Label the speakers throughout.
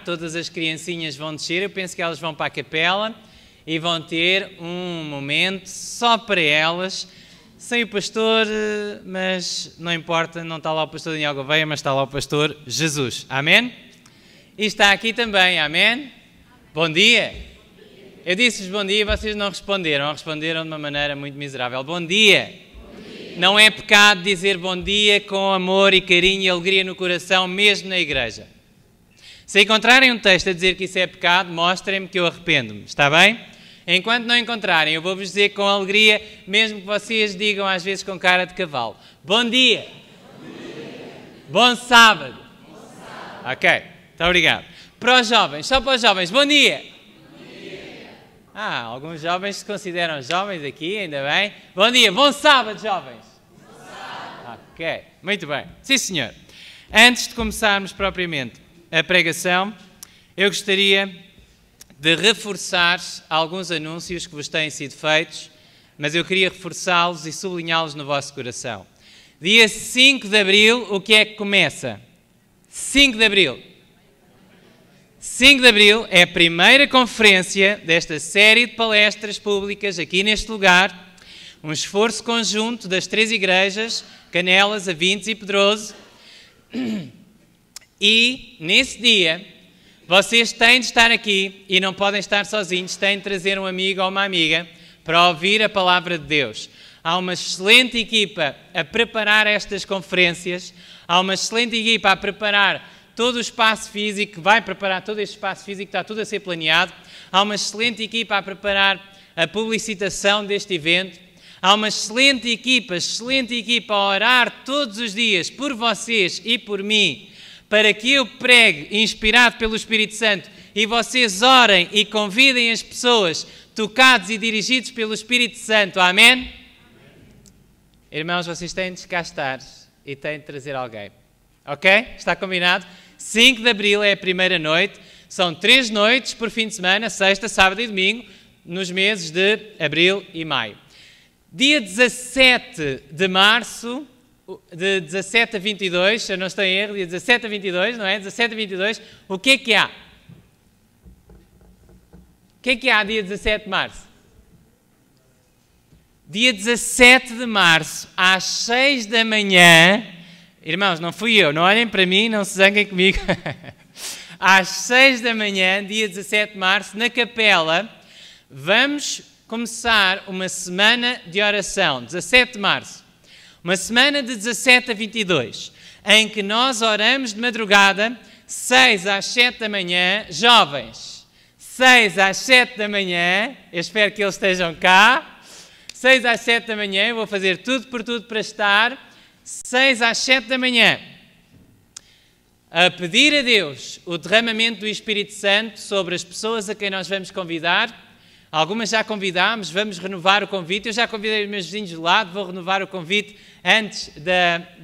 Speaker 1: Todas as criancinhas vão descer, eu penso que elas vão para a capela e vão ter um momento só para elas, sem o pastor, mas não importa, não está lá o pastor Daniel Gouveia, mas está lá o pastor Jesus, amém? E está aqui também, amém? Bom dia! Eu disse-vos bom dia e vocês não responderam, responderam de uma maneira muito miserável. Bom dia! Não é pecado dizer bom dia com amor e carinho e alegria no coração, mesmo na igreja. Se encontrarem um texto a dizer que isso é pecado, mostrem-me que eu arrependo-me, está bem? Enquanto não encontrarem, eu vou-vos dizer com alegria, mesmo que vocês digam às vezes com cara de cavalo. Bom dia! Bom sábado! Ok, muito obrigado. Para os jovens, só para os jovens, bom dia! Alguns jovens se consideram jovens aqui, ainda bem. Bom dia, bom sábado, jovens! Bom sábado! Ok, muito bem. Sim, senhor. Antes de começarmos propriamente a pregação, eu gostaria de reforçar alguns anúncios que vos têm sido feitos, mas eu queria reforçá-los e sublinhá-los no vosso coração. Dia 5 de Abril, o que é que começa? 5 de Abril. 5 de Abril é a primeira conferência desta série de palestras públicas aqui neste lugar, um esforço conjunto das 3 igrejas, Canelas, Avintes e Pedroso. E, nesse dia, vocês têm de estar aqui e não podem estar sozinhos, têm de trazer um amigo ou uma amiga para ouvir a palavra de Deus. Há uma excelente equipa a preparar estas conferências, há uma excelente equipa a preparar todo o espaço físico, que vai preparar todo este espaço físico, está tudo a ser planeado. Há uma excelente equipa a preparar a publicitação deste evento. Há uma excelente equipa a orar todos os dias por vocês e por mim, para que eu pregue, inspirado pelo Espírito Santo, e vocês orem e convidem as pessoas, tocados e dirigidos pelo Espírito Santo. Amém? Irmãos, vocês têm de cá estar e têm de trazer alguém. Ok? Está combinado? 5 de Abril é a primeira noite. São 3 noites por fim de semana, sexta, sábado e domingo, nos meses de Abril e Maio. Dia 17 de Março... de 17 a 22, se eu não estou em erro, dia 17 a 22, não é? 17 a 22, o que é que há? O que é que há dia 17 de março? Dia 17 de março, às 6 da manhã, irmãos, não fui eu, não olhem para mim, não se zanguem comigo, às 6 da manhã, dia 17 de março, na capela, vamos começar uma semana de oração, 17 de março. Uma semana de 17 a 22, em que nós oramos de madrugada, 6 às 7 da manhã, jovens, 6 às 7 da manhã, eu espero que eles estejam cá, 6 às 7 da manhã, eu vou fazer tudo por tudo para estar, 6 às 7 da manhã, a pedir a Deus o derramamento do Espírito Santo sobre as pessoas a quem nós vamos convidar. Algumas já convidámos, vamos renovar o convite. Eu já convidei os meus vizinhos do lado, vou renovar o convite antes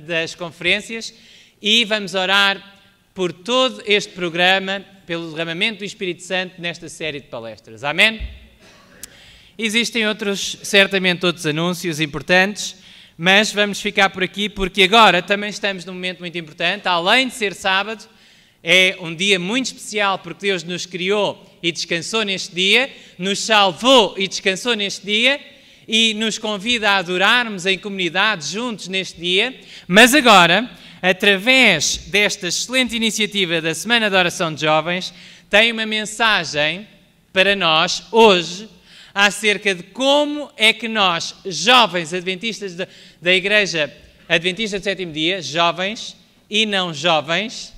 Speaker 1: das conferências e vamos orar por todo este programa, pelo derramamento do Espírito Santo nesta série de palestras. Amém? Existem certamente outros anúncios importantes, mas vamos ficar por aqui porque agora também estamos num momento muito importante. Além de ser sábado, é um dia muito especial porque Deus nos criou e descansou neste dia, nos salvou e descansou neste dia e nos convida a adorarmos em comunidade juntos neste dia. Mas agora, através desta excelente iniciativa da Semana de Oração de Jovens, tem uma mensagem para nós hoje acerca de como é que nós, jovens adventistas da Igreja Adventista do Sétimo Dia, jovens e não jovens,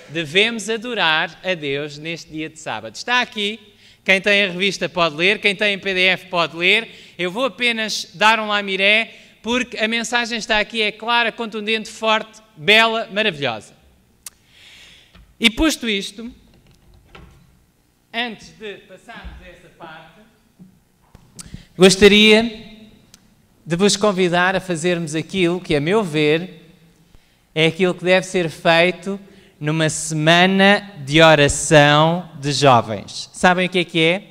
Speaker 1: devemos adorar a Deus neste dia de sábado. Está aqui, quem tem a revista pode ler, quem tem em PDF pode ler. Eu vou apenas dar um lamiré, porque a mensagem está aqui, é clara, contundente, forte, bela, maravilhosa. E posto isto, antes de passarmos a essa parte, gostaria de vos convidar a fazermos aquilo que, a meu ver, é aquilo que deve ser feito numa semana de oração de jovens. Sabem o que é?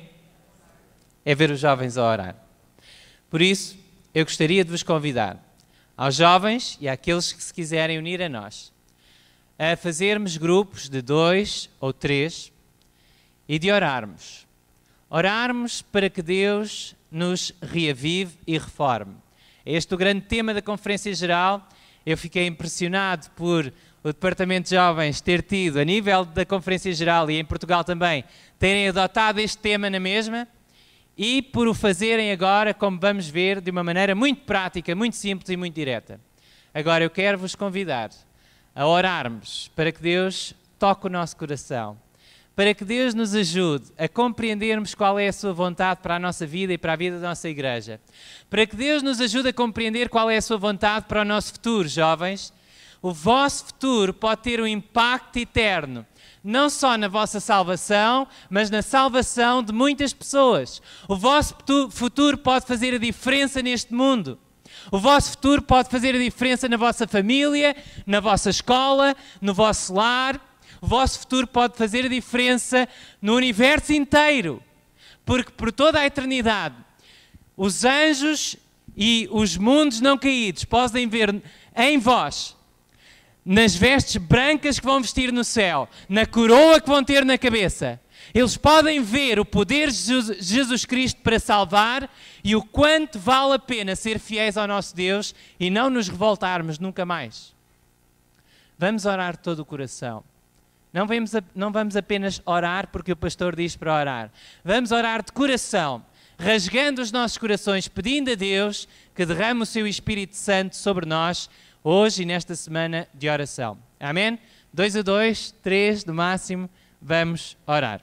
Speaker 1: É ver os jovens a orar. Por isso, eu gostaria de vos convidar, aos jovens e àqueles que se quiserem unir a nós, a fazermos grupos de 2 ou 3 e de orarmos. Orarmos para que Deus nos reavive e reforme. Este é o grande tema da Conferência Geral. Eu fiquei impressionado por o Departamento de Jovens ter tido, a nível da Conferência Geral e em Portugal também, terem adotado este tema na mesma e por o fazerem agora, como vamos ver, de uma maneira muito prática, muito simples e muito direta. Agora eu quero vos convidar a orarmos para que Deus toque o nosso coração, para que Deus nos ajude a compreendermos qual é a sua vontade para a nossa vida e para a vida da nossa igreja, para que Deus nos ajude a compreender qual é a sua vontade para o nosso futuro, jovens. O vosso futuro pode ter um impacto eterno, não só na vossa salvação, mas na salvação de muitas pessoas. O vosso futuro pode fazer a diferença neste mundo. O vosso futuro pode fazer a diferença na vossa família, na vossa escola, no vosso lar. O vosso futuro pode fazer a diferença no universo inteiro, porque por toda a eternidade os anjos e os mundos não caídos podem ver em vós, nas vestes brancas que vão vestir no céu, na coroa que vão ter na cabeça. Eles podem ver o poder de Jesus Cristo para salvar e o quanto vale a pena ser fiéis ao nosso Deus e não nos revoltarmos nunca mais. Vamos orar de todo o coração. Não vamos apenas orar porque o pastor diz para orar. Vamos orar de coração, rasgando os nossos corações, pedindo a Deus que derrame o seu Espírito Santo sobre nós, hoje e nesta semana de oração. Amém? 2 a 2, 3 no máximo, vamos orar.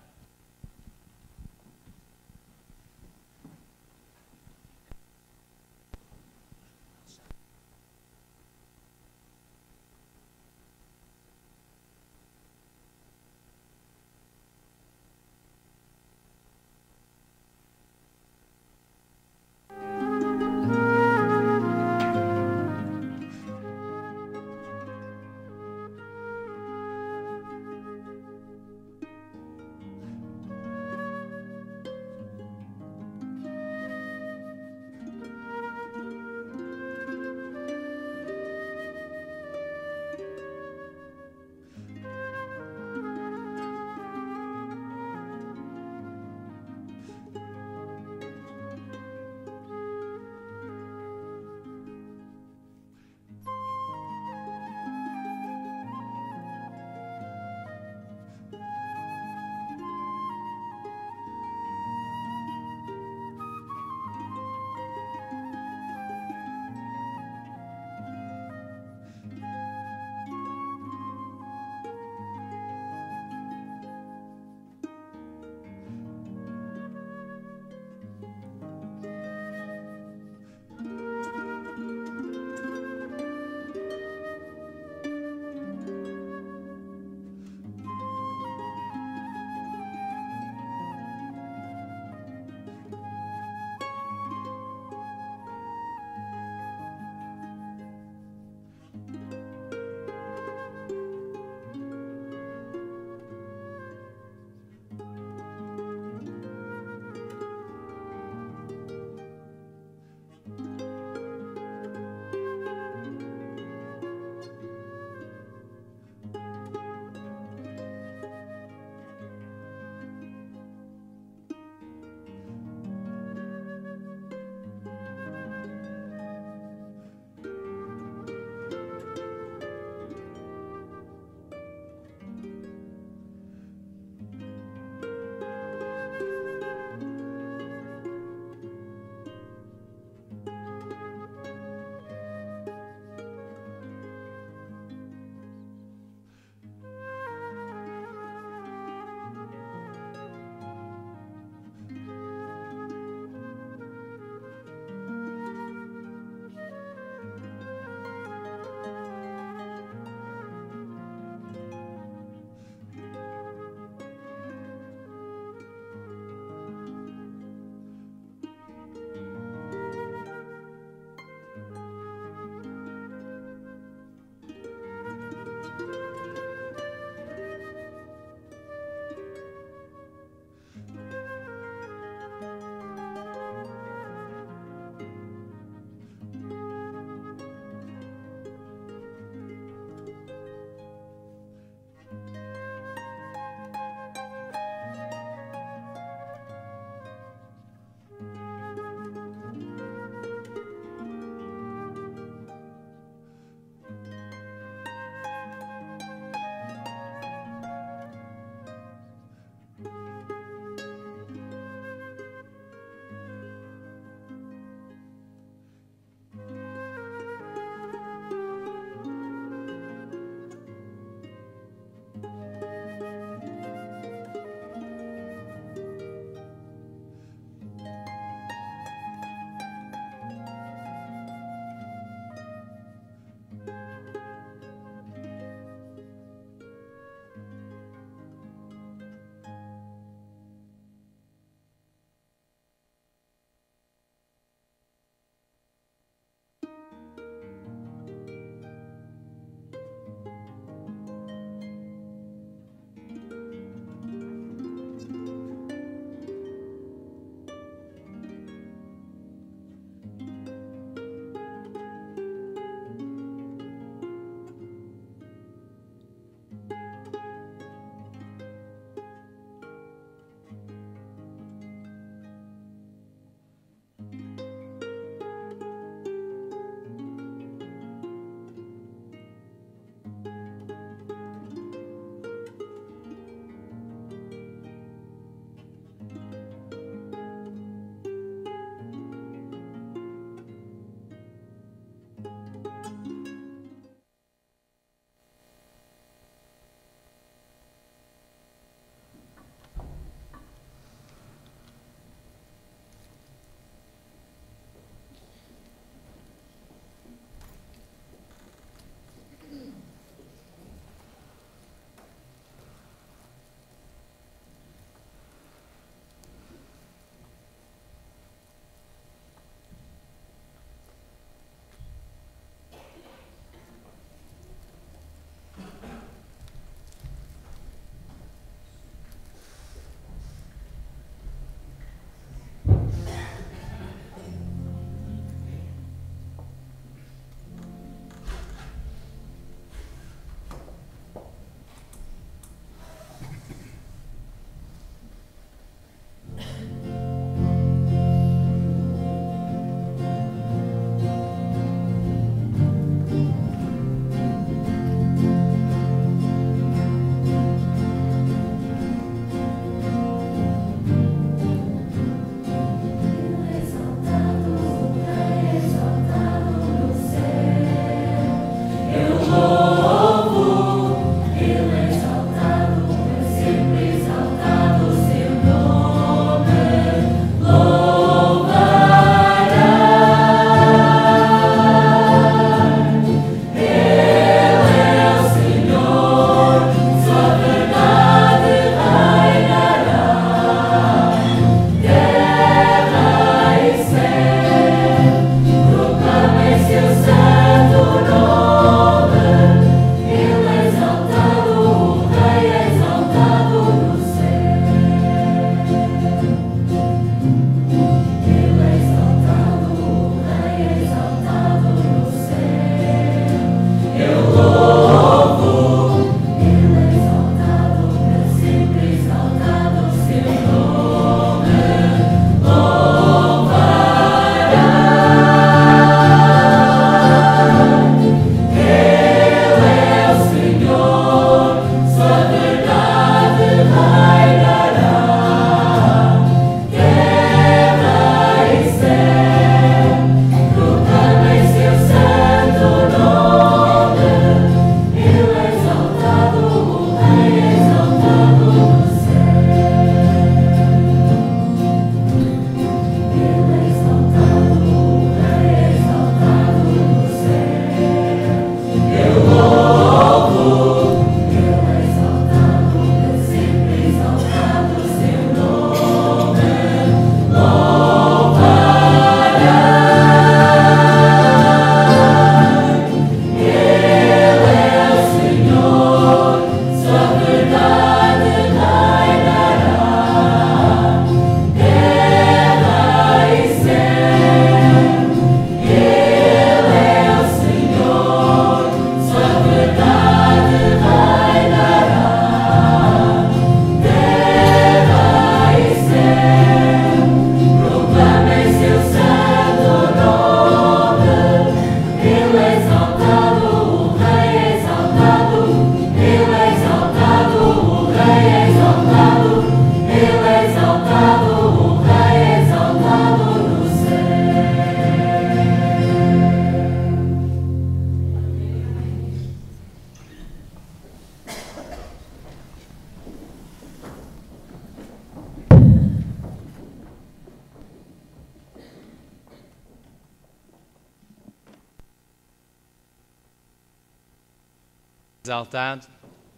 Speaker 1: Exaltado,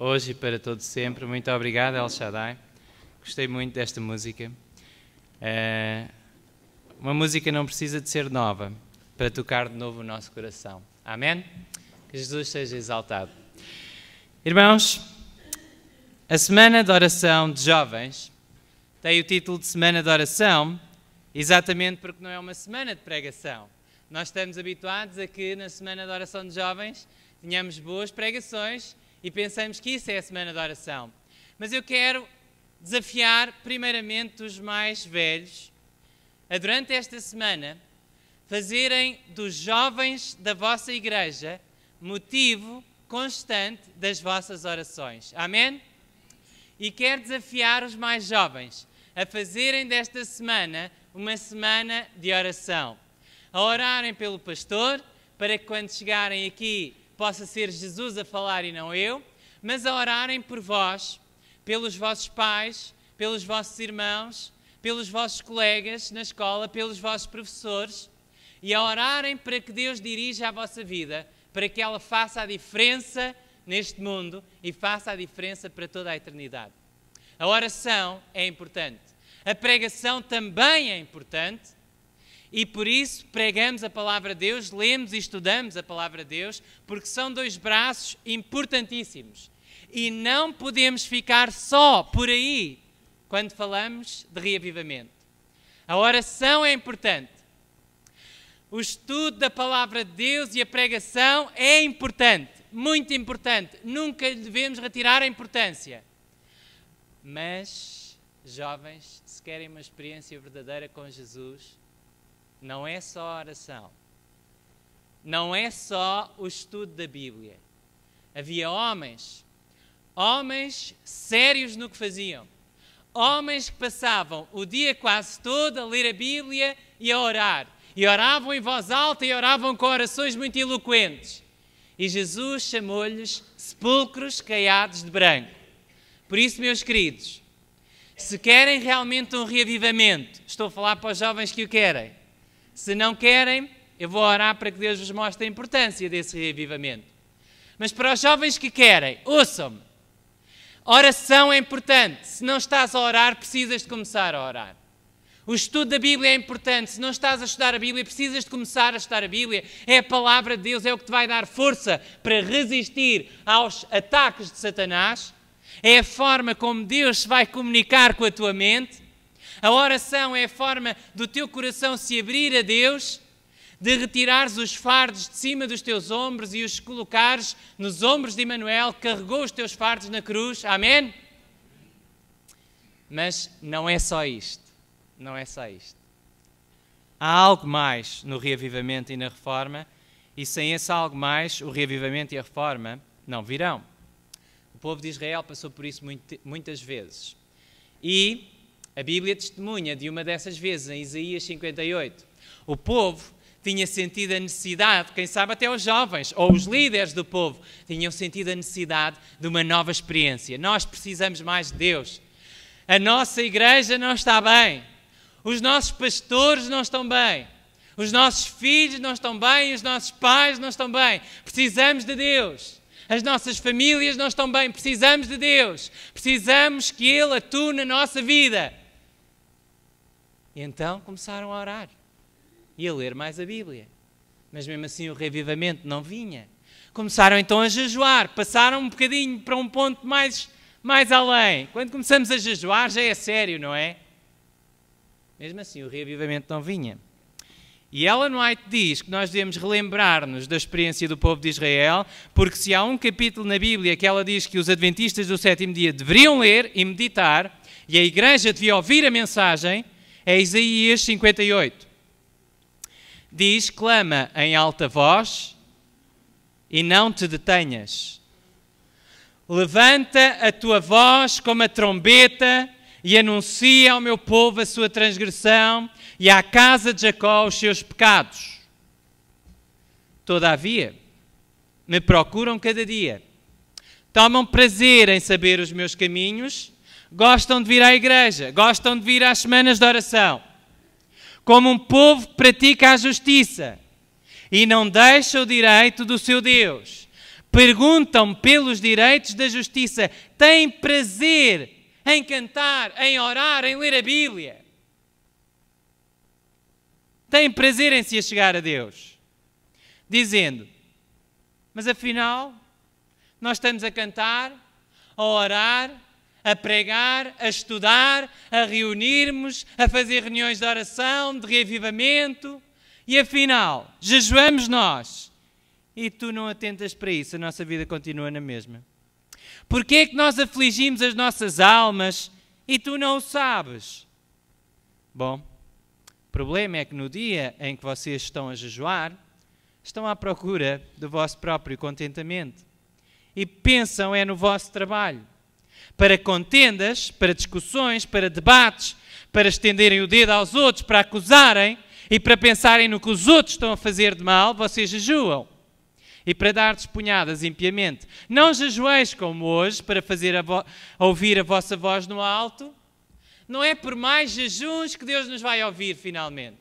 Speaker 1: hoje e para todo sempre. Muito obrigado, El Shaddai. Gostei muito desta música. Uma música não precisa de ser nova para tocar de novo o nosso coração. Amém? Que Jesus seja exaltado. Irmãos, a Semana de Oração de Jovens tem o título de Semana de Oração exatamente porque não é uma semana de pregação. Nós estamos habituados a que na Semana de Oração de Jovens tenhamos boas pregações e pensamos que isso é a Semana de Oração. Mas eu quero desafiar primeiramente os mais velhos a durante esta semana fazerem dos jovens da vossa igreja motivo constante das vossas orações. Amém? E quero desafiar os mais jovens a fazerem desta semana uma semana de oração. A orarem pelo pastor, para que quando chegarem aqui possa ser Jesus a falar e não eu, mas a orarem por vós, pelos vossos pais, pelos vossos irmãos, pelos vossos colegas na escola, pelos vossos professores, e a orarem para que Deus dirija a vossa vida, para que ela faça a diferença neste mundo e faça a diferença para toda a eternidade. A oração é importante. A pregação também é importante e por isso pregamos a palavra de Deus, lemos e estudamos a palavra de Deus, porque são dois braços importantíssimos. E não podemos ficar só por aí quando falamos de reavivamento. A oração é importante. O estudo da palavra de Deus e a pregação é importante, muito importante. Nunca lhe devemos retirar a importância. Mas, jovens, se querem uma experiência verdadeira com Jesus, não é só a oração. Não é só o estudo da Bíblia. Havia homens sérios no que faziam. Homens que passavam o dia quase todo a ler a Bíblia e a orar. E oravam em voz alta e oravam com orações muito eloquentes. E Jesus chamou-lhes sepulcros caiados de branco. Por isso, meus queridos, se querem realmente um reavivamento, estou a falar para os jovens que o querem. Se não querem, eu vou orar para que Deus vos mostre a importância desse reavivamento. Mas para os jovens que querem, ouçam-me. Oração é importante. Se não estás a orar, precisas de começar a orar. O estudo da Bíblia é importante. Se não estás a estudar a Bíblia, precisas de começar a estudar a Bíblia. É a palavra de Deus, é o que te vai dar força para resistir aos ataques de Satanás. É a forma como Deus se vai comunicar com a tua mente. A oração é a forma do teu coração se abrir a Deus, de retirares os fardos de cima dos teus ombros e os colocares nos ombros de Emanuel, que carregou os teus fardos na cruz. Amém? Mas não é só isto. Não é só isto. Há algo mais no reavivamento e na reforma, e sem esse algo mais, o reavivamento e a reforma não virão. O povo de Israel passou por isso muitas vezes. E a Bíblia testemunha de uma dessas vezes, em Isaías 58. O povo tinha sentido a necessidade, quem sabe até os jovens, ou os líderes do povo, tinham sentido a necessidade de uma nova experiência. Nós precisamos mais de Deus. A nossa igreja não está bem. Os nossos pastores não estão bem. Os nossos filhos não estão bem. Os nossos pais não estão bem. Precisamos de Deus. As nossas famílias não estão bem. Precisamos de Deus. Precisamos que Ele atue na nossa vida. E então começaram a orar e a ler mais a Bíblia. Mas mesmo assim o reavivamento não vinha. Começaram então a jejuar. Passaram um bocadinho para um ponto mais além. Quando começamos a jejuar já é sério, não é? Mesmo assim, o reavivamento não vinha. E Ellen White diz que nós devemos relembrar-nos da experiência do povo de Israel, porque se há um capítulo na Bíblia que ela diz que os adventistas do sétimo dia deveriam ler e meditar, e a igreja devia ouvir a mensagem, é Isaías 58. Diz, clama em alta voz e não te detenhas. Levanta a tua voz como a trombeta e anuncia ao meu povo a sua transgressão e à casa de Jacó os seus pecados. Todavia, me procuram cada dia, tomam prazer em saber os meus caminhos, gostam de vir à igreja, gostam de vir às semanas de oração, como um povo que pratica a justiça e não deixa o direito do seu Deus. perguntam pelos direitos da justiça, têm prazer em cantar, em orar, em ler a Bíblia. Têm prazer em se achegar a Deus. Dizendo, mas afinal, nós estamos a cantar, a orar, a pregar, a estudar, a reunirmos, a fazer reuniões de oração, de reavivamento, e afinal, jejuamos nós. E tu não atentas para isso, a nossa vida continua na mesma. Porquê é que nós afligimos as nossas almas e tu não o sabes? Bom, o problema é que no dia em que vocês estão a jejuar, estão à procura do vosso próprio contentamento e pensam no vosso trabalho. Para contendas, para discussões, para debates, para estenderem o dedo aos outros, para acusarem e para pensarem no que os outros estão a fazer de mal, vocês jejuam. E para dar despunhadas impiamente. Não jejueis como hoje, para fazer ouvir a vossa voz no alto. Não é por mais jejuns que Deus nos vai ouvir finalmente.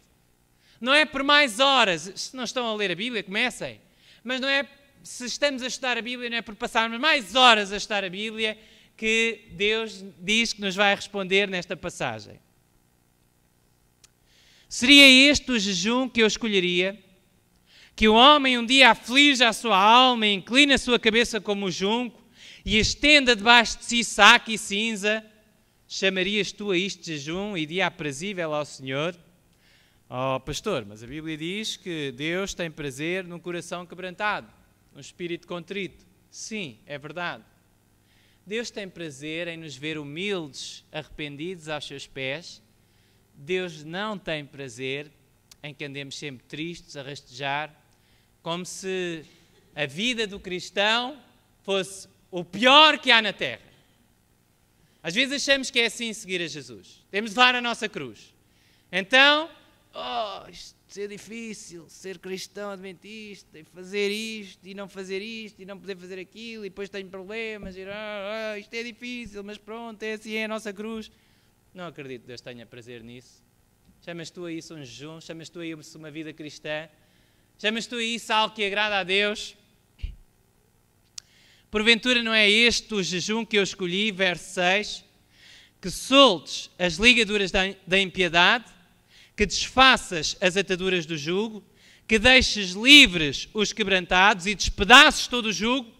Speaker 1: Não é por mais horas. Se não estão a ler a Bíblia, comecem. Mas não é, se estamos a estudar a Bíblia, não é por passarmos mais horas a estudar a Bíblia que Deus diz que nos vai responder nesta passagem. Seria este o jejum que eu escolheria? Que o homem um dia aflija a sua alma e inclina a sua cabeça como o junco e estenda debaixo de si saco e cinza? Chamarias tu a isto jejum e dia aprazível ao Senhor? Oh, pastor, mas a Bíblia diz que Deus tem prazer num coração quebrantado, num espírito contrito. Sim, é verdade. Deus tem prazer em nos ver humildes, arrependidos aos seus pés. Deus não tem prazer em que andemos sempre tristes, a rastejar, como se a vida do cristão fosse o pior que há na terra. Às vezes achamos que é assim seguir a Jesus. Temos de levar a nossa cruz. Então, isto é difícil, ser cristão adventista, e fazer isto, e não fazer isto, e não poder fazer aquilo, e depois tenho problemas, isto é difícil, mas pronto, é assim, é a nossa cruz. Não acredito que Deus tenha prazer nisso. Chamas tu a isso um jejum? Chamas tu a isso uma vida cristã? Chamas tu a isso algo que agrada a Deus? Porventura não é este o jejum que eu escolhi, verso 6, que soltes as ligaduras da impiedade, que desfaças as ataduras do jugo, que deixes livres os quebrantados e despedaces todo o jugo?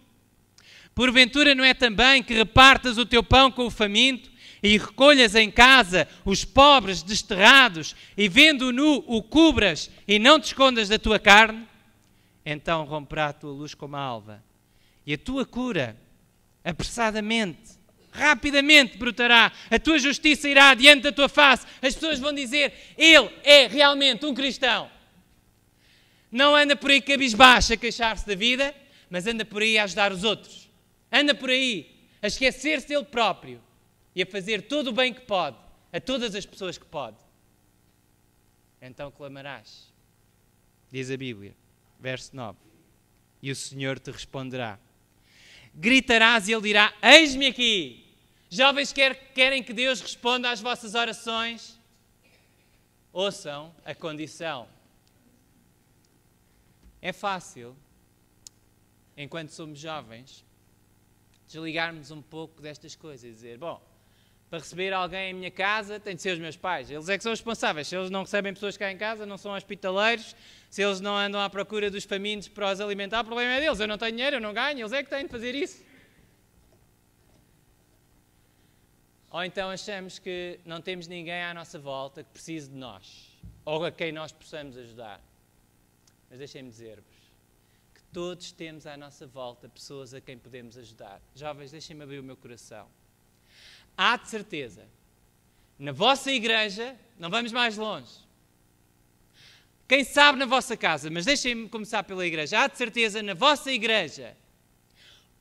Speaker 1: Porventura não é também que repartas o teu pão com o faminto e recolhas em casa os pobres desterrados e vendo o nu o cubras e não te escondas da tua carne? Então romperá a tua luz como a alva e a tua cura apressadamente, rapidamente brotará. A tua justiça irá adiante da tua face. As pessoas vão dizer, ele é realmente um cristão. Não anda por aí cabisbaixo a queixar-se da vida, mas anda por aí a ajudar os outros. Anda por aí a esquecer-se dele próprio e a fazer todo o bem que pode a todas as pessoas que pode. Então clamarás, diz a Bíblia, verso 9, e o Senhor te responderá. Gritarás e Ele dirá, eis-me aqui. Jovens querem que Deus responda às vossas orações? Ouçam a condição. É fácil, enquanto somos jovens, desligarmos um pouco destas coisas e dizer, bom, para receber alguém em minha casa tem de ser os meus pais. Eles é que são responsáveis. Se eles não recebem pessoas cá em casa, não são hospitaleiros, se eles não andam à procura dos famintos para os alimentar, o problema é deles. Eu não tenho dinheiro, eu não ganho, eles é que têm de fazer isso. Ou então achamos que não temos ninguém à nossa volta que precise de nós, ou a quem nós possamos ajudar. Mas deixem-me dizer-vos que todos temos à nossa volta pessoas a quem podemos ajudar. Jovens, deixem-me abrir o meu coração. Há de certeza, na vossa igreja, não vamos mais longe, quem sabe na vossa casa, mas deixem-me começar pela igreja, há de certeza na vossa igreja,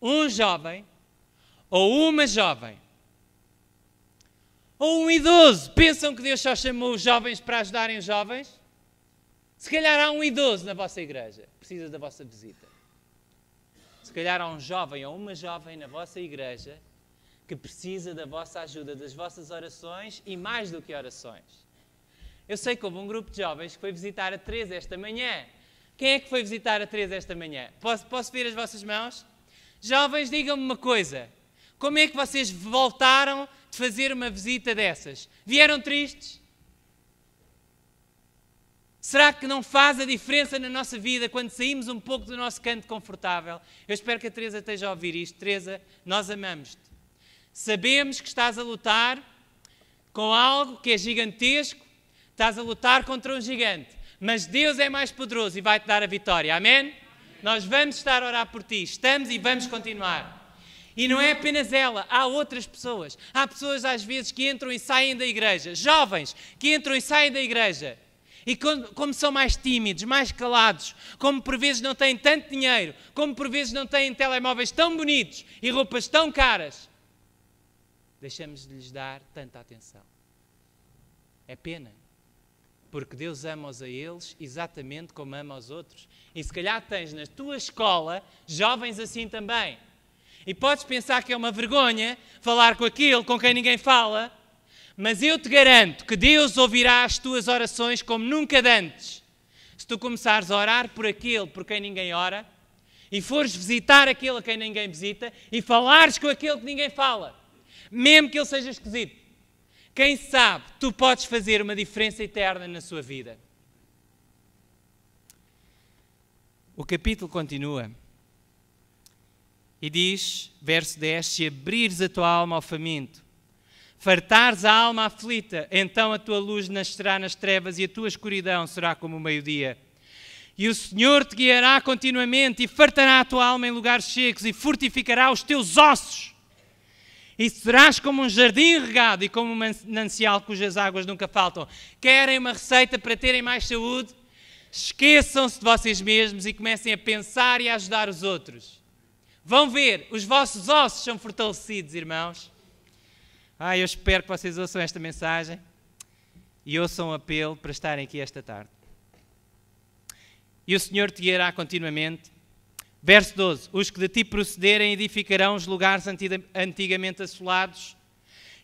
Speaker 1: um jovem, ou uma jovem, ou um idoso. Pensam que Deus só chamou os jovens para ajudarem os jovens? Se calhar há um idoso na vossa igreja, precisa da vossa visita. Se calhar há um jovem ou uma jovem na vossa igreja que precisa da vossa ajuda, das vossas orações e mais do que orações. Eu sei que houve um grupo de jovens que foi visitar a Teresa esta manhã. Quem é que foi visitar a Teresa esta manhã? Posso ver as vossas mãos? Jovens, digam-me uma coisa. Como é que vocês voltaram de fazer uma visita dessas? Vieram tristes? Será que não faz a diferença na nossa vida quando saímos um pouco do nosso canto confortável? Eu espero que a Teresa esteja a ouvir isto. Teresa, nós amamos-te. Sabemos que estás a lutar com algo que é gigantesco, estás a lutar contra um gigante, mas Deus é mais poderoso e vai-te dar a vitória. Amém? Nós vamos estar a orar por ti, estamos e vamos continuar. E não é apenas ela, há outras pessoas. Há pessoas às vezes que entram e saem da igreja, jovens que entram e saem da igreja. E como são mais tímidos, mais calados, como por vezes não têm tanto dinheiro, como por vezes não têm telemóveis tão bonitos e roupas tão caras, deixamos de lhes dar tanta atenção. É pena, porque Deus ama-os a eles exatamente como ama aos outros. E se calhar tens na tua escola jovens assim também. E podes pensar que é uma vergonha falar com aquele com quem ninguém fala, mas eu te garanto que Deus ouvirá as tuas orações como nunca antes. Se tu começares a orar por aquele por quem ninguém ora, e fores visitar aquele a quem ninguém visita, e falares com aquele que ninguém fala, mesmo que ele seja esquisito, quem sabe tu podes fazer uma diferença eterna na sua vida. O capítulo continua e diz, verso 10, se abrires a tua alma ao faminto, fartares a alma aflita, então a tua luz nascerá nas trevas e a tua escuridão será como o meio-dia. E o Senhor te guiará continuamente e fartará a tua alma em lugares secos e fortificará os teus ossos. E serás como um jardim regado e como um manancial cujas águas nunca faltam. Querem uma receita para terem mais saúde? Esqueçam-se de vocês mesmos e comecem a pensar e a ajudar os outros. Vão ver, os vossos ossos são fortalecidos, irmãos. Eu espero que vocês ouçam esta mensagem e ouçam o apelo para estarem aqui esta tarde. E o Senhor te guiará continuamente. Verso 12. Os que de ti procederem edificarão os lugares antigamente assolados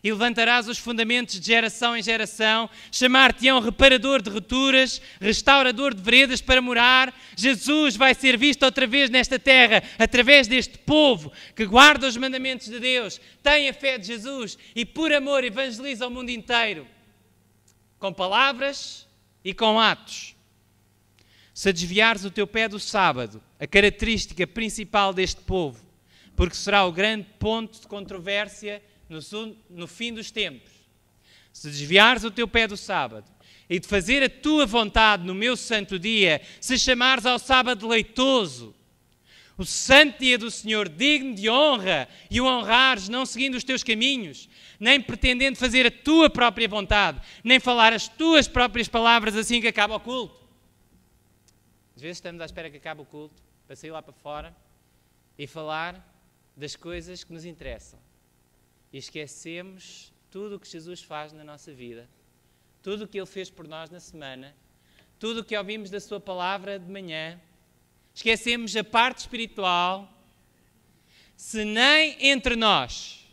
Speaker 1: e levantarás os fundamentos de geração em geração. Chamar-te-ão reparador de rupturas, restaurador de veredas para morar. Jesus vai ser visto outra vez nesta terra, através deste povo que guarda os mandamentos de Deus, tem a fé de Jesus e por amor evangeliza o mundo inteiro, com palavras e com atos. Se desviares o teu pé do sábado, a característica principal deste povo, porque será o grande ponto de controvérsia no fim dos tempos. Se desviares o teu pé do sábado e de fazer a tua vontade no meu santo dia, se chamares ao sábado deleitoso, o santo dia do Senhor digno de honra, e o honrares não seguindo os teus caminhos, nem pretendendo fazer a tua própria vontade, nem falar as tuas próprias palavras assim que acaba o culto. Às vezes estamos à espera que acabe o culto para sair lá para fora e falar das coisas que nos interessam. E esquecemos tudo o que Jesus faz na nossa vida, tudo o que Ele fez por nós na semana, tudo o que ouvimos da Sua palavra de manhã. Esquecemos a parte espiritual. Se nem entre nós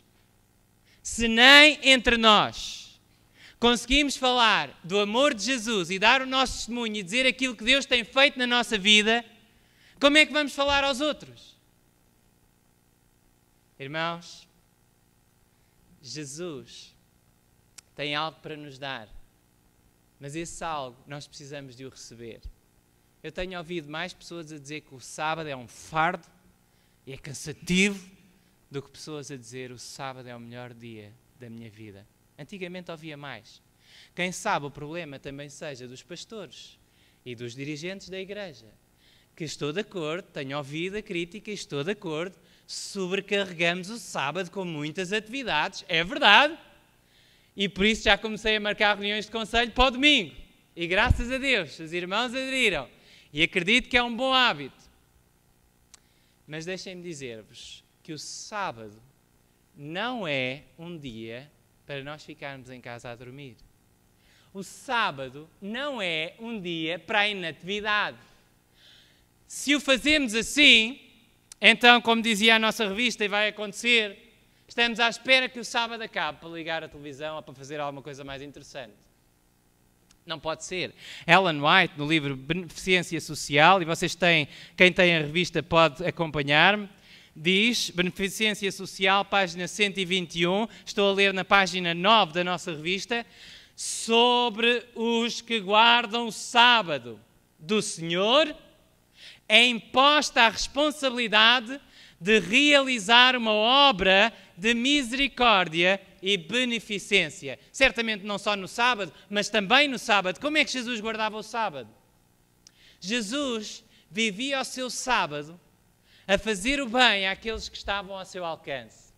Speaker 1: conseguimos falar do amor de Jesus e dar o nosso testemunho e dizer aquilo que Deus tem feito na nossa vida, como é que vamos falar aos outros? Irmãos, Jesus tem algo para nos dar, mas esse algo nós precisamos de o receber. Eu tenho ouvido mais pessoas a dizer que o sábado é um fardo e é cansativo do que pessoas a dizer o sábado é o melhor dia da minha vida. Antigamente ouvia mais. Quem sabe o problema também seja dos pastores e dos dirigentes da igreja, que estou de acordo, tenho ouvido a crítica e estou de acordo, sobrecarregamos o sábado com muitas atividades, é verdade. E por isso já comecei a marcar reuniões de conselho para o domingo. E graças a Deus, os irmãos aderiram. E acredito que é um bom hábito. Mas deixem-me dizer-vos que o sábado não é um dia para nós ficarmos em casa a dormir. O sábado não é um dia para a inatividade. Se o fazemos assim, então, como dizia a nossa revista, e vai acontecer, estamos à espera que o sábado acabe para ligar a televisão ou para fazer alguma coisa mais interessante. Não pode ser. Ellen White, no livro Beneficência Social, e vocês têm, quem tem a revista pode acompanhar-me, diz, Beneficência Social, página 121, estou a ler na página 9 da nossa revista, sobre os que guardam o sábado do Senhor, é imposta a responsabilidade de realizar uma obra de misericórdia e beneficência. Certamente não só no sábado, mas também no sábado. Como é que Jesus guardava o sábado? Jesus vivia o seu sábado a fazer o bem àqueles que estavam ao seu alcance.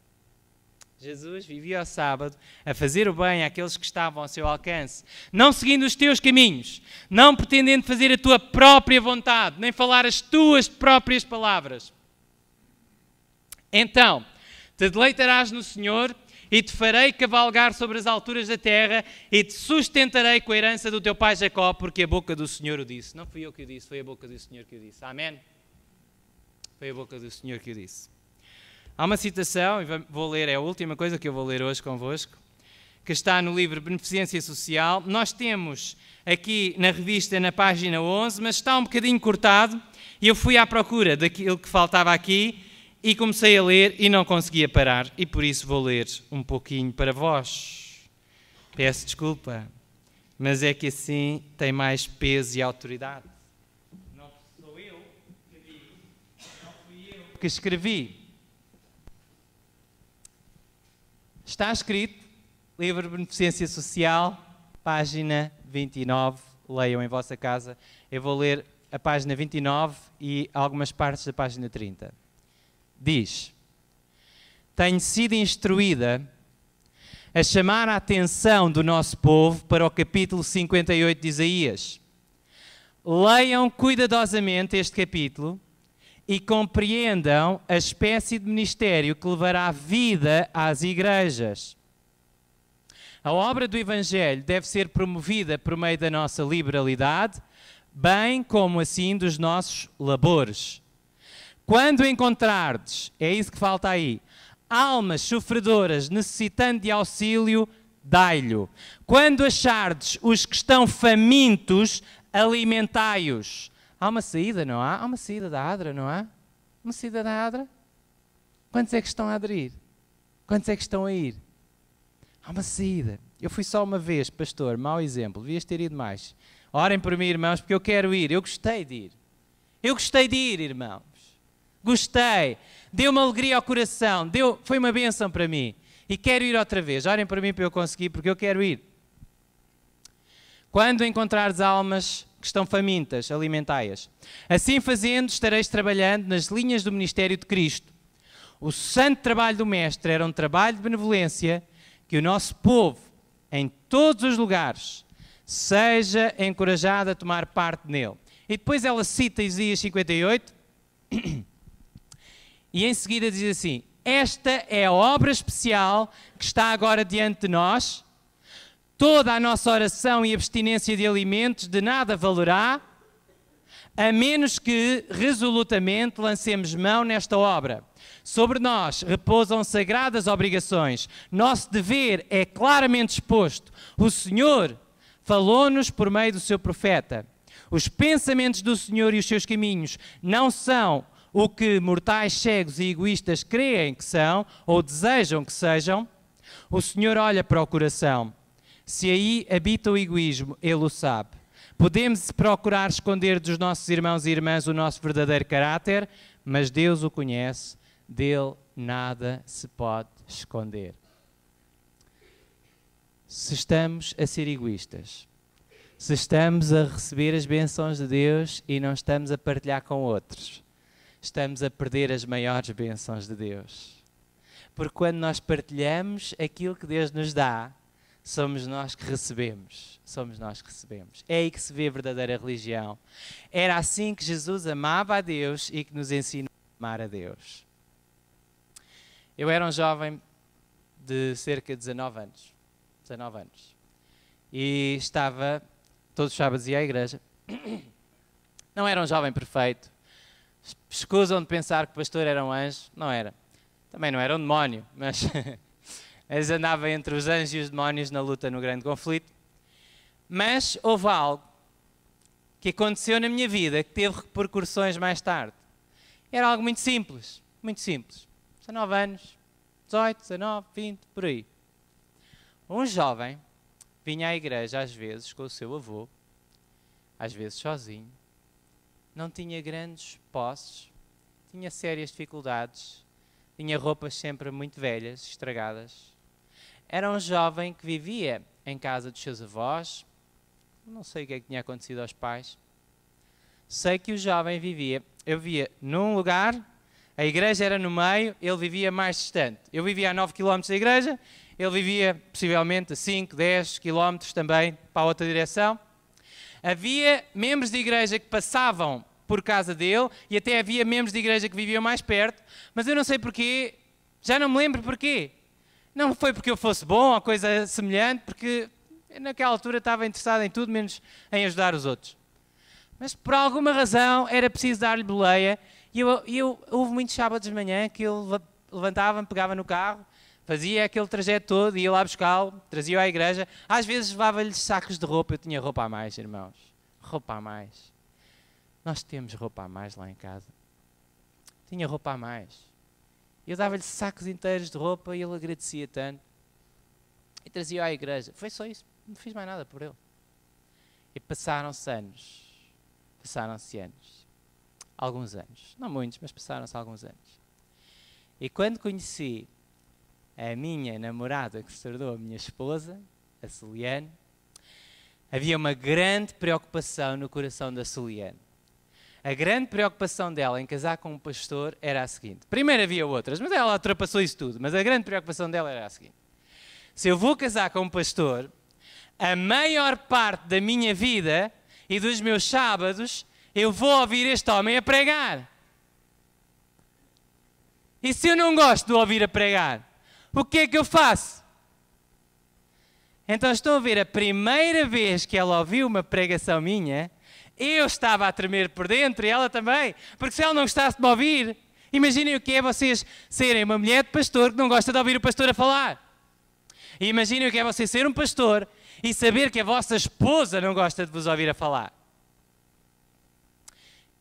Speaker 1: Jesus vivia o sábado a fazer o bem àqueles que estavam ao seu alcance, não seguindo os teus caminhos, não pretendendo fazer a tua própria vontade, nem falar as tuas próprias palavras. Então, te deleitarás no Senhor e te farei cavalgar sobre as alturas da terra e te sustentarei com a herança do teu pai Jacó, porque a boca do Senhor o disse. Não fui eu que o disse, foi a boca do Senhor que o disse. Amém? Foi a boca do Senhor que o disse. Há uma citação, e vou ler, é a última coisa que eu vou ler hoje convosco, que está no livro Beneficência Social. Nós temos aqui na revista, na página 11, mas está um bocadinho cortado, e eu fui à procura daquilo que faltava aqui, e comecei a ler e não conseguia parar, e por isso vou ler um pouquinho para vós. Peço desculpa, mas é que assim tem mais peso e autoridade. Não sou eu que digo, não fui eu que escrevi. Está escrito, livro de Beneficência Social, página 29, leiam em vossa casa. Eu vou ler a página 29 e algumas partes da página 30. Diz: tenho sido instruída a chamar a atenção do nosso povo para o capítulo 58 de Isaías. Leiam cuidadosamente este capítulo e compreendam a espécie de ministério que levará vida às igrejas. A obra do Evangelho deve ser promovida por meio da nossa liberalidade, bem como assim dos nossos labores. Quando encontrardes, é isso que falta aí, almas sofredoras necessitando de auxílio, dai-lhe. Quando achardes os que estão famintos, alimentai-os. Há uma saída, não há? Há uma saída da ADRA, não há? Uma saída da ADRA? Quantos é que estão a aderir? Quantos é que estão a ir? Há uma saída. Eu fui só uma vez, pastor, mau exemplo, devias ter ido mais. Orem por mim, irmãos, porque eu quero ir. Eu gostei de ir. Eu gostei de ir, irmãos. Gostei. Deu uma alegria ao coração. Foi uma bênção para mim. E quero ir outra vez. Orem por mim para eu conseguir, porque eu quero ir. Quando encontrares almas que estão famintas, alimentai-as. Assim fazendo, estareis trabalhando nas linhas do ministério de Cristo. O santo trabalho do Mestre era um trabalho de benevolência que o nosso povo, em todos os lugares, seja encorajado a tomar parte nele. E depois ela cita Isaías 58 e em seguida diz assim: esta é a obra especial que está agora diante de nós. Toda a nossa oração e abstinência de alimentos de nada valerá, a menos que resolutamente lancemos mão nesta obra. Sobre nós repousam sagradas obrigações. Nosso dever é claramente exposto. O Senhor falou-nos por meio do seu profeta. Os pensamentos do Senhor e os seus caminhos não são o que mortais cegos e egoístas creem que são ou desejam que sejam. O Senhor olha para o coração. Se aí habita o egoísmo, Ele o sabe. Podemos procurar esconder dos nossos irmãos e irmãs o nosso verdadeiro caráter, mas Deus o conhece, dele nada se pode esconder. Se estamos a ser egoístas, se estamos a receber as bênçãos de Deus e não estamos a partilhar com outros, estamos a perder as maiores bênçãos de Deus. Porque quando nós partilhamos aquilo que Deus nos dá, somos nós que recebemos. Somos nós que recebemos. É aí que se vê a verdadeira religião. Era assim que Jesus amava a Deus e que nos ensinou a amar a Deus. Eu era um jovem de cerca de 19 anos. 19 anos. E estava, todos os sábados ia à igreja. Não era um jovem perfeito. Escusam de pensar que o pastor era um anjo. Não era. Também não era um demónio, mas... Eles andavam entre os anjos e os demónios na luta no grande conflito. Mas houve algo que aconteceu na minha vida que teve repercussões mais tarde. Era algo muito simples. muito simples. 19 anos, 18, 19, 20, por aí. Um jovem vinha à igreja às vezes com o seu avô, às vezes sozinho, não tinha grandes posses, tinha sérias dificuldades, tinha roupas sempre muito velhas, estragadas. Era um jovem que vivia em casa dos seus avós, não sei o que é que tinha acontecido aos pais. Sei que o jovem eu vivia num lugar, a igreja era no meio, ele vivia mais distante. Eu vivia a 9 km da igreja, ele vivia possivelmente a 5, 10 km também para a outra direção. Havia membros de igreja que passavam por casa dele e até havia membros de igreja que viviam mais perto, mas eu não sei porquê, já não me lembro porquê. Não foi porque eu fosse bom ou coisa semelhante, porque naquela altura estava interessado em tudo menos em ajudar os outros. Mas por alguma razão era preciso dar-lhe boleia e houve muitos sábados de manhã que eu levantava-me, pegava no carro, fazia aquele trajeto todo, ia lá buscá-lo, trazia-o à igreja. Às vezes levava-lhe sacos de roupa, eu tinha roupa a mais, irmãos. Roupa a mais. Nós temos roupa a mais lá em casa. Tinha roupa a mais. Eu dava-lhe sacos inteiros de roupa e ele agradecia tanto. E trazia-o à igreja. Foi só isso. Não fiz mais nada por ele. E passaram-se anos. Passaram-se anos. Alguns anos. Não muitos, mas passaram-se alguns anos. E quando conheci a minha namorada, que se tornou a minha esposa, a Soliane, havia uma grande preocupação no coração da Soliane. A grande preocupação dela em casar com um pastor era a seguinte. Primeiro havia outras, mas ela ultrapassou isso tudo. Mas a grande preocupação dela era a seguinte. Se eu vou casar com um pastor, a maior parte da minha vida e dos meus sábados, eu vou ouvir este homem a pregar. E se eu não gosto de ouvir a pregar, o que é que eu faço? Então estão a ver, a primeira vez que ela ouviu uma pregação minha, eu estava a tremer por dentro e ela também, porque se ela não gostasse de me ouvir, imaginem o que é vocês serem uma mulher de pastor que não gosta de ouvir o pastor a falar. E imaginem o que é você ser um pastor e saber que a vossa esposa não gosta de vos ouvir a falar.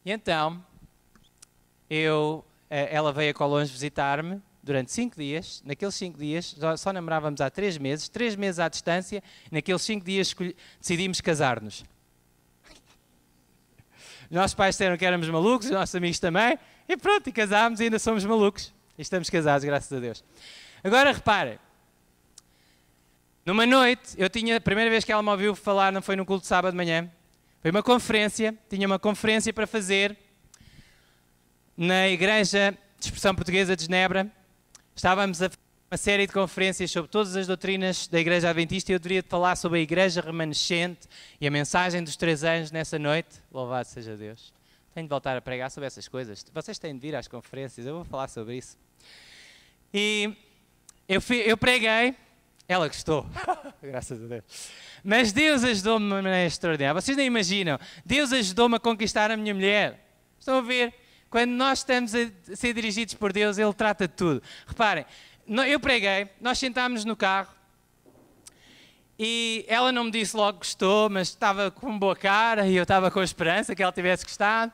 Speaker 1: E então, ela veio a Colões visitar-me durante 5 dias. Naqueles 5 dias, só namorávamos há 3 meses, 3 meses à distância, naqueles 5 dias decidimos casar-nos. Os nossos pais disseram que éramos malucos, os nossos amigos também, e pronto, e casámos e ainda somos malucos. E estamos casados, graças a Deus. Agora reparem, numa noite, a primeira vez que ela me ouviu falar não foi no culto de sábado de manhã, foi uma conferência, tinha uma conferência para fazer na Igreja de Expressão Portuguesa de Genebra. Estávamos a fazer uma série de conferências sobre todas as doutrinas da Igreja Adventista e eu deveria falar sobre a Igreja Remanescente e a mensagem dos 3 anos nessa noite. Louvado seja Deus. Tenho de voltar a pregar sobre essas coisas. Vocês têm de vir às conferências, eu vou falar sobre isso. E eu preguei, ela gostou, graças a Deus. Mas Deus ajudou-me de uma maneira extraordinária. Vocês nem imaginam, Deus ajudou-me a conquistar a minha mulher. Estão a ver? Quando nós estamos a ser dirigidos por Deus, Ele trata de tudo. Reparem, eu preguei, nós sentámos no carro e ela não me disse logo que gostou, mas estava com boa cara e eu estava com a esperança que ela tivesse gostado.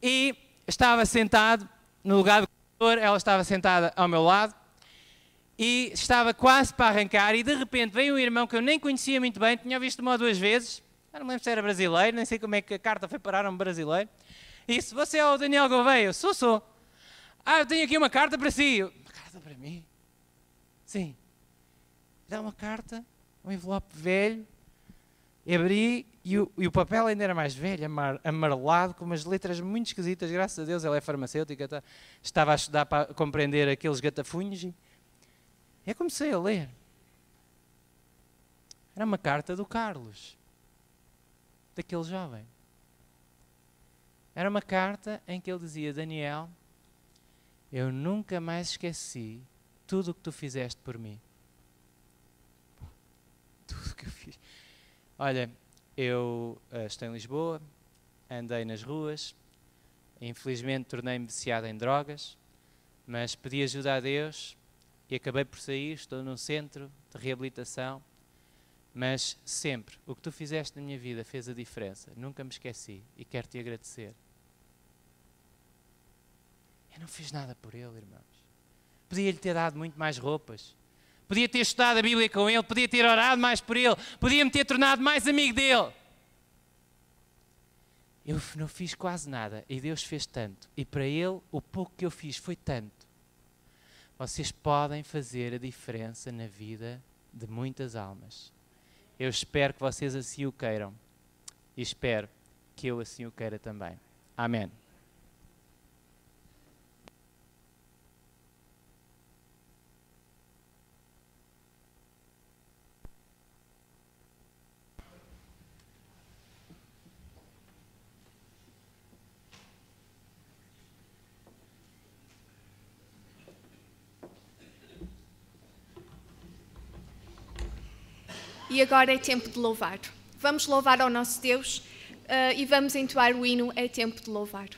Speaker 1: E estava sentado no lugar do condutor, ela estava sentada ao meu lado e estava quase para arrancar e de repente veio um irmão que eu nem conhecia muito bem, tinha visto 1 ou 2 vezes, eu não me lembro se era brasileiro, nem sei como é que a carta foi parar a um brasileiro. E disse, você é o Daniel Gouveia? Sou. Ah, eu tenho aqui uma carta para si. Uma carta para mim? Sim. Dá uma carta, um envelope velho, abri e o papel ainda era mais velho, amarelado, com umas letras muito esquisitas, graças a Deus ela é farmacêutica, estava a estudar para compreender aqueles gatafunhos e eu comecei a ler. Era uma carta do Carlos, daquele jovem. Era uma carta em que ele dizia, Daniel, eu nunca mais esqueci tudo o que tu fizeste por mim. Tudo o que eu fiz. Olha, eu estou em Lisboa, andei nas ruas, infelizmente tornei-me viciado em drogas, mas pedi ajuda a Deus e acabei por sair, estou num centro de reabilitação, mas sempre o que tu fizeste na minha vida fez a diferença, nunca me esqueci e quero te agradecer. Eu não fiz nada por ele, irmãos. Podia-lhe ter dado muito mais roupas. Podia ter estudado a Bíblia com ele. Podia ter orado mais por ele. Podia-me ter tornado mais amigo dele. Eu não fiz quase nada e Deus fez tanto. E para ele, o pouco que eu fiz foi tanto. Vocês podem fazer a diferença na vida de muitas almas. Eu espero que vocês assim o queiram. E espero que eu assim o queira também. Amém.
Speaker 2: E agora é tempo de louvar. Vamos louvar ao nosso Deus e vamos entoar o hino É Tempo de Louvar.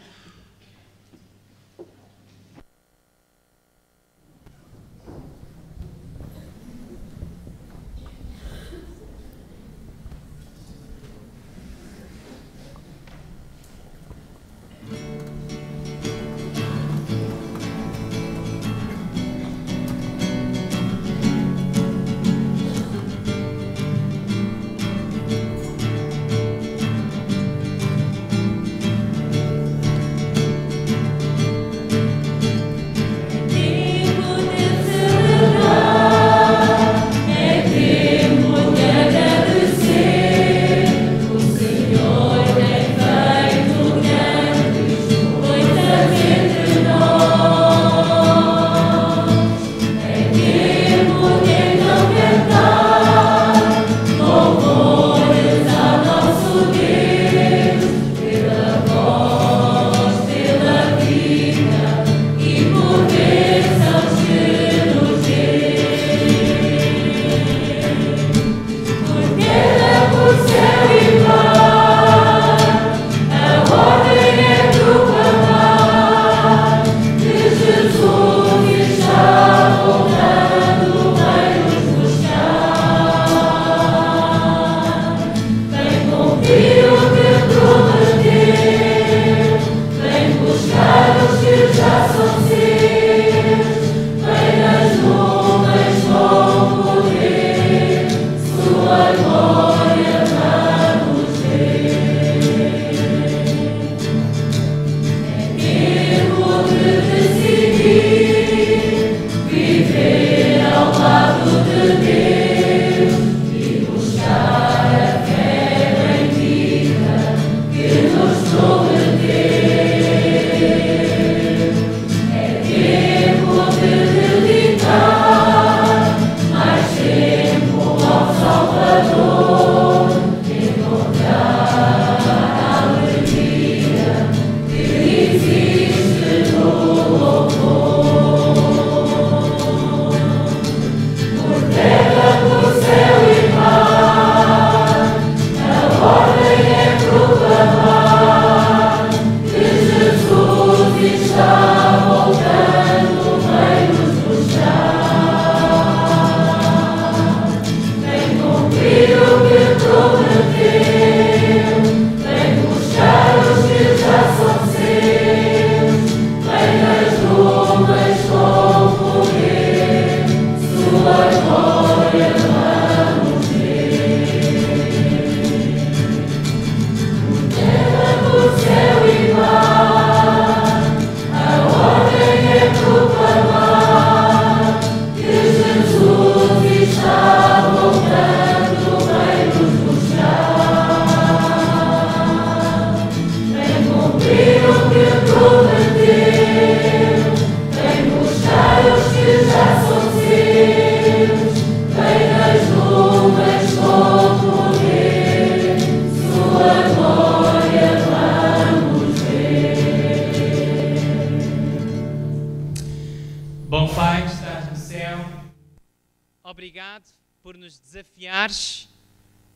Speaker 1: Obrigado por nos desafiares,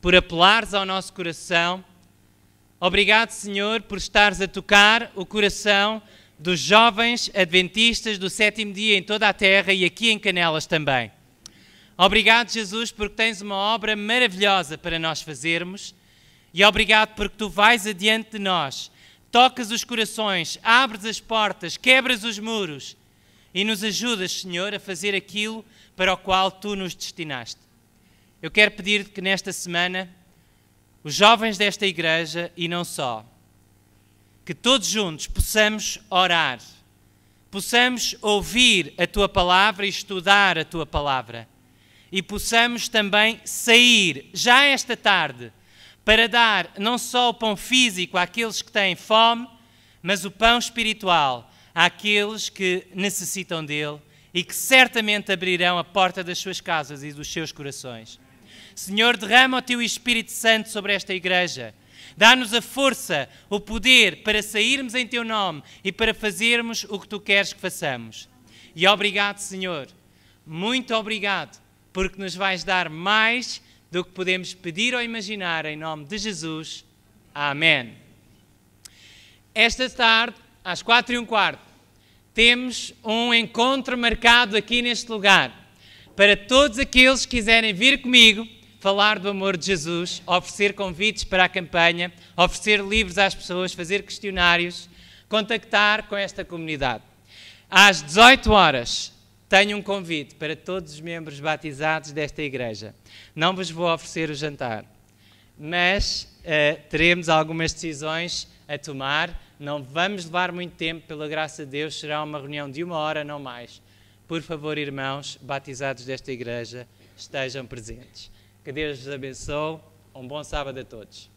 Speaker 1: por apelares ao nosso coração. Obrigado, Senhor, por estares a tocar o coração dos jovens adventistas do sétimo dia em toda a terra e aqui em Canelas também. Obrigado, Jesus, porque tens uma obra maravilhosa para nós fazermos e obrigado porque tu vais adiante de nós, tocas os corações, abres as portas, quebras os muros e nos ajudas, Senhor, a fazer aquilo para o qual Tu nos destinaste. Eu quero pedir-te que nesta semana, os jovens desta igreja e não só, que todos juntos possamos orar, possamos ouvir a Tua palavra e estudar a Tua palavra e possamos também sair já esta tarde para dar não só o pão físico àqueles que têm fome, mas o pão espiritual àqueles que necessitam dele e que certamente abrirão a porta das suas casas e dos seus corações. Senhor, derrama o Teu Espírito Santo sobre esta igreja. Dá-nos a força, o poder para sairmos em Teu nome e para fazermos o que Tu queres que façamos. E obrigado, Senhor, muito obrigado, porque nos vais dar mais do que podemos pedir ou imaginar, em nome de Jesus. Amém. Esta tarde, às 4:15, temos um encontro marcado aqui neste lugar. Para todos aqueles que quiserem vir comigo, falar do amor de Jesus, oferecer convites para a campanha, oferecer livros às pessoas, fazer questionários, contactar com esta comunidade. Às 18 horas, tenho um convite para todos os membros batizados desta igreja. Não vos vou oferecer o jantar, mas teremos algumas decisões a tomar. Não vamos levar muito tempo, pela graça de Deus, será uma reunião de 1 hora, não mais. Por favor, irmãos batizados desta igreja, estejam presentes. Que Deus vos abençoe. Um bom sábado a todos.